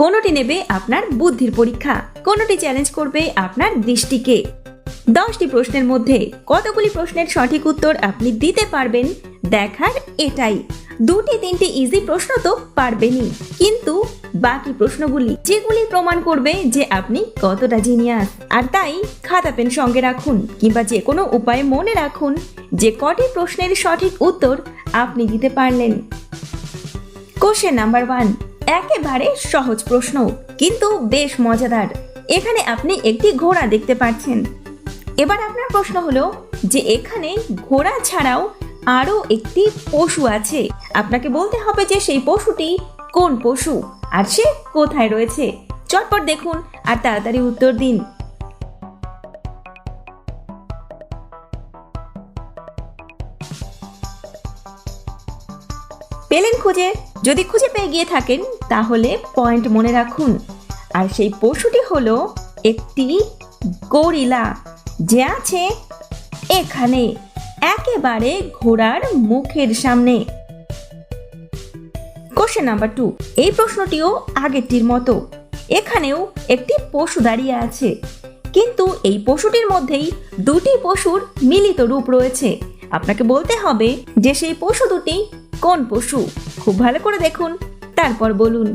কোনোটি নেবে আপনার বুদ্ধির পরীক্ষা, কোনোটি চ্যালেঞ্জ করবে আপনার দৃষ্টিকে। 10টি প্রশ্নের মধ্যে কতগুলি প্রশ্নের সঠিক উত্তর আপনি দিতে পারবেন দেখার এটাই। 2-3টি ইজি প্রশ্ন তো পারবেনই, কিন্তু বাকি প্রশ্নগুলি যেগুলি প্রমাণ করবে যে আপনি কতটা জিনিয়াস। আর তাই খাতা পেন সঙ্গে রাখুন, কিংবা যে কোনো উপায়ে মনে রাখুন যে কটি প্রশ্নের সঠিক উত্তর আপনি দিতে পারলেন। কোশ্চেন নাম্বার 1, একেবারে সহজ প্রশ্ন কিন্তু বেশ মজাদার। এখানে আপনি একটি ঘোড়া দেখতে পাচ্ছেন। এবার আপনার প্রশ্ন হলো যে এখানে ঘোড়া ছাড়াও আরো একটি পশু আছে। আপনাকে বলতে হবে যে সেই পশুটি কোন পশু আর সে কোথায় রয়েছে। চটপট দেখুন আর তাড়াতাড়ি উত্তর দিন। পেলেন খুঁজে? যদি খুঁজে পেয়ে গিয়ে থাকেন তাহলে পয়েন্ট মনে রাখুন। আর সেই পশুটি হলো একটি গরিলা, যে আছে এখানে একেবারে ঘোড়ার মুখের সামনে। কোশ্চেন নাম্বার 2, এই প্রশ্নটিও আগেরটির মতো। এখানেও একটি পশু দাঁড়িয়ে আছে, কিন্তু এই পশুটির মধ্যেই দুটি পশুর মিলিত রূপ রয়েছে। আপনাকে বলতে হবে যে সেই পশু দুটি কোন পশু। খুব ভালো করে দেখুন, তারপর বলুন।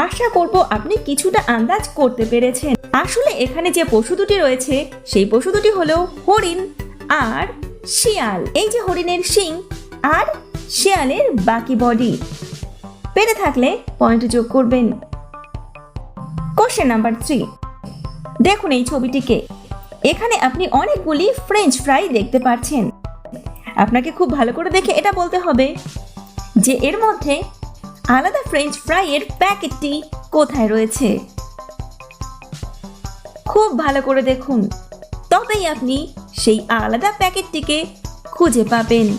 আশা করব আপনি কিছুটা আন্দাজ করতে পেরেছেন। আসলে এখানে যে পশু দুটি রয়েছে সেই পশু দুটি হলো হরিণ আর শিয়াল। এই যে হরিণের শিং আর শিয়ালের বাকি বডি। পেরে থাকলে পয়েন্ট যোগ করবেন। কোশ্চেন নাম্বার 3, দেখুন এই ছবিটিকে। এখানে আপনি অনেকগুলি ফ্রেঞ্চ ফ্রাই দেখতে পাচ্ছেন। আপনাকে খুব ভালো করে দেখে এটা বলতে হবে যে এর মধ্যে আলাদা ফ্রেঞ্চ ফ্রাইয়ের প্যাকেটটি কোথায় রয়েছে। খুব ভালো করে দেখুন, তবেই আপনি সেই আলাদা প্যাকেটটিকে খুঁজে পাবেন।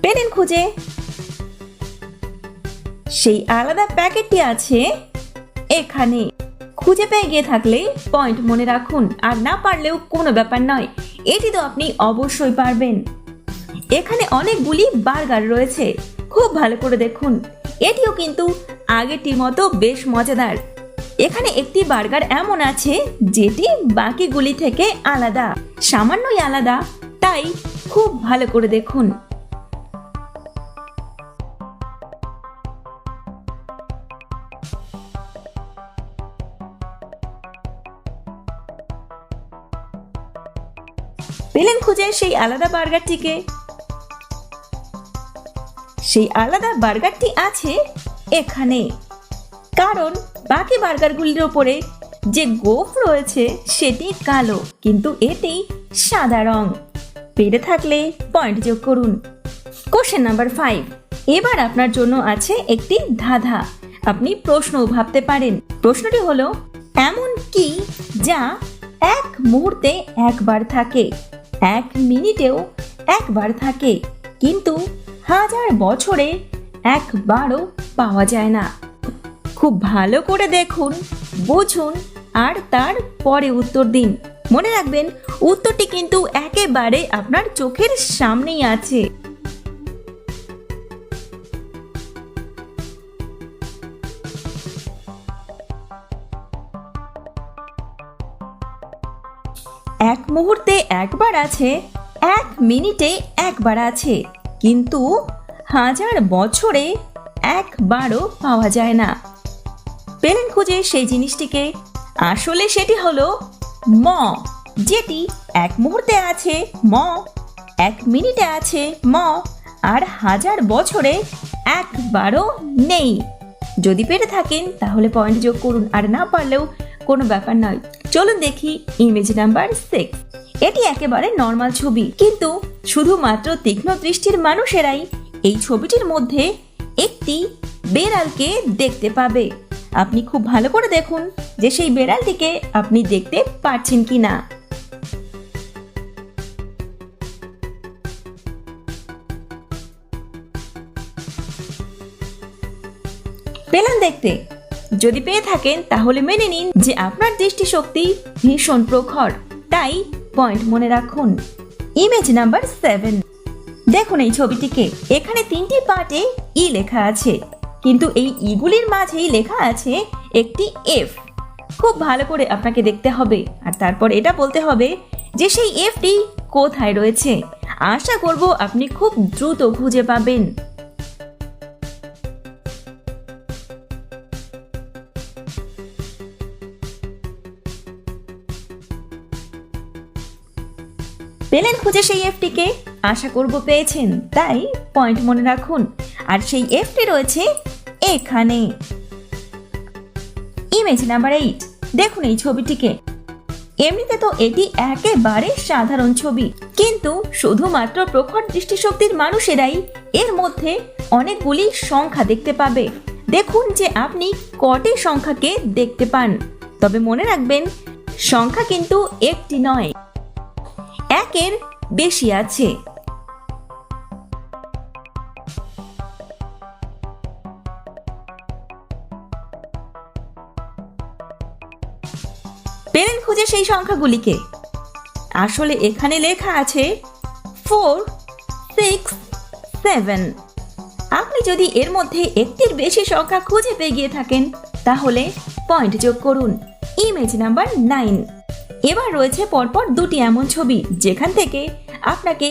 পেলেন খুঁজে? সেই আলাদা প্যাকেটটি আছে এখানে। খুঁজে পেয়ে গিয়ে থাকলে পয়েন্ট মনে রাখুন, আর না পারলেও কোনো ব্যাপার নয়, এটি তো আপনি অবশ্যই পারবেন। এখানে অনেকগুলি বার্গার রয়েছে। খুব ভালো করে দেখুন, এটিও কিন্তু আগেরটির মতো বেশ মজাদার। এখানে একটি বার্গার এমন আছে যেটি বাকিগুলি থেকে আলাদা, সামান্যই আলাদা, তাই খুব ভালো করে দেখুন। পেলেন খুঁজে সেই আলাদা বার্গারটিকে? সেই আলাদা বার্গারটি আছে এখানে, কারণ বাকি বার্গারগুলির উপরে যে গোফ রয়েছে সেটি কালো, কিন্তু এটি সাদা রং। পেরে থাকলে পয়েন্ট যোগ করুন। কোশ্চেন নাম্বার 5, এবার আপনার জন্য আছে একটি ধাঁধা। আপনি প্রশ্নও ভাবতে পারেন। প্রশ্নটি হলো, এমন কি যা এক মুহূর্তে একবার থাকে, 1 মিনিটেও একবার থাকে, কিন্তু 1000 বছরে একবারও পাওয়া যায় না। খুব ভালো করে দেখুন, বুঝুন আর তার পরে উত্তর দিন। মনে রাখবেন উত্তরটি কিন্তু একেবারে আপনার চোখের সামনেই আছে। এক মুহূর্তে একবার আছে, 1 মিনিটে একবার আছে, কিন্তু 1000 বছরে একবারও পাওয়া যায় না। পেলেন খুঁজে সেই জিনিসটিকে? আসলে সেটি হলো ম, যেটি 1 মুহূর্তে আছে ম, 1 মিনিটে আছে ম, আর 1000 বছরে একবারও নেই। যদি পেরে থাকেন তাহলে পয়েন্ট যোগ করুন, আর না পারলেও কোনো ব্যাপার নয়। চলুন দেখি ইমেজ নাম্বার 6। এটি একেবারে নর্মাল ছবি, কিন্তু শুধুমাত্র তীক্ষ্ণ দৃষ্টির মানুষেরাই এই ছবিটির মধ্যে একটি বেড়ালকে দেখতে পাবে। আপনি খুব ভালো করে দেখুন যে সেই বেড়ালটিকে আপনি দেখতে পাচ্ছেন কিনা। পেলেন দেখতে? যদি পেয়ে থাকেন তাহলে মেনে নিন যে আপনার দৃষ্টিশক্তি ভীষণ প্রখর, তাই পয়েন্ট মনে রাখুন। Image number 7। দেখুন এই ছবিটিকে, এখানে 3টি পার্টে ই লেখা আছে, কিন্তু এই ইগুলির মাঝেই লেখা আছে একটি এফ। খুব ভালো করে আপনাকে দেখতে হবে আর তারপর এটা বলতে হবে যে সেই এফটি কোথায় রয়েছে। আশা করব আপনি খুব দ্রুত খুঁজে পাবেন। পেলেন খুঁজে সেই এফটিকে? আশা করব পেয়েছেন, তাই পয়েন্ট মনে রাখুন। আর সেই এফটি রয়েছে এখানে। Image number 8। দেখুন এই ছবিটিকে, এমনিতে তো এটি একেবারে সাধারণ ছবি, কিন্তু শুধুমাত্র প্রখর দৃষ্টিশক্তির মানুষেরাই এর মধ্যে অনেকগুলি সংখ্যা দেখতে পাবে। দেখুন যে আপনি কটি সংখ্যাকে দেখতে পান। তবে মনে রাখবেন, সংখ্যা কিন্তু একটি নয়, একের বেশি আছে। পেলেন খুঁজে সেই সংখ্যাগুলিকে? আসলে এখানে লেখা আছে 4, 6, 7। আপনি যদি এর মধ্যে একটির বেশি সংখ্যা খুঁজে পেয়ে গিয়ে থাকেন তাহলে পয়েন্ট যোগ করুন। Image number 9। এবার রয়েছে পরপর দুটি এমন ছবি যেখান থেকে আপনাকে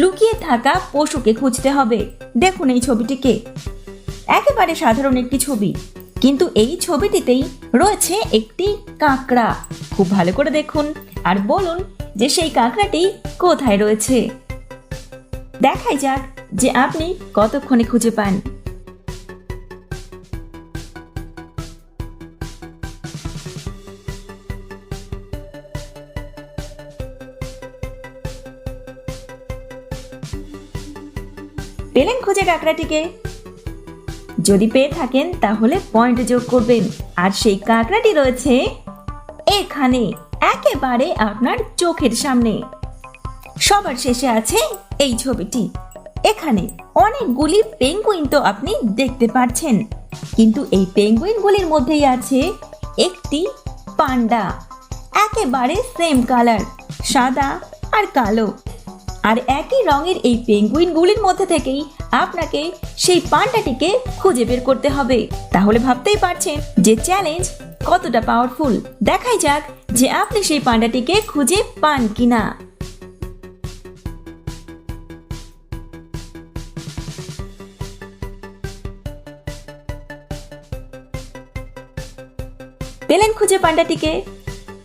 লুকিয়ে থাকা পশুকে খুঁজতে হবে। দেখুন এই ছবিটিকে, একেবারে সাধারণ একটি ছবি, কিন্তু এই ছবিটিতেই রয়েছে একটি কাঁকড়া। খুব ভালো করে দেখুন আর বলুন যে সেই কাঁকড়াটি কোথায় রয়েছে। দেখাই যাক যে আপনি কতক্ষণে খুঁজে পান। পেলেন খুঁজে কাঁকড়াটিকে? যদি পেয়ে থাকেন তাহলে পয়েন্ট যোগ করবেন। আর সেই কাঁকড়াটি রয়েছে এখানে, একেবারে আপনার চোখের সামনে। সবার শেষে আছে এই ছবিটি। এখানে অনেকগুলি পেঙ্গুইন তো আপনি দেখতে পাচ্ছেন, কিন্তু এই পেঙ্গুইনগুলির মধ্যেই আছে একটি পান্ডা, একেবারে সেম কালার, সাদা আর কালো। আর একই রঙের এই পেঙ্গুইনগুলির মধ্যে থেকেই আপনাকে সেই পান্ডাটিকে খুঁজে বের করতে হবে। তাহলে ভাবতেই পারছেন যে চ্যালেঞ্জ কতটা পাওয়ারফুল। দেখাই যাক যে আপনি সেই পান্ডাটিকে খুঁজে পান কিনা। পেলেন খুঁজে পান্ডাটিকে?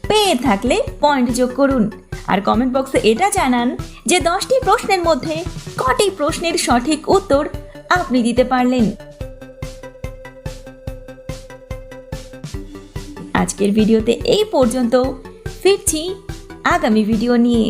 পেয়ে থাকলে পয়েন্ট যোগ করুন আর কমেন্ট বক্সে এটা জানান যে 10টি প্রশ্নের মধ্যে কটি প্রশ্নের সঠিক উত্তর আপনি দিতে পারলেন। আজকের ভিডিওতে এই পর্যন্ত, ফিরছি আগামী ভিডিও নিয়ে।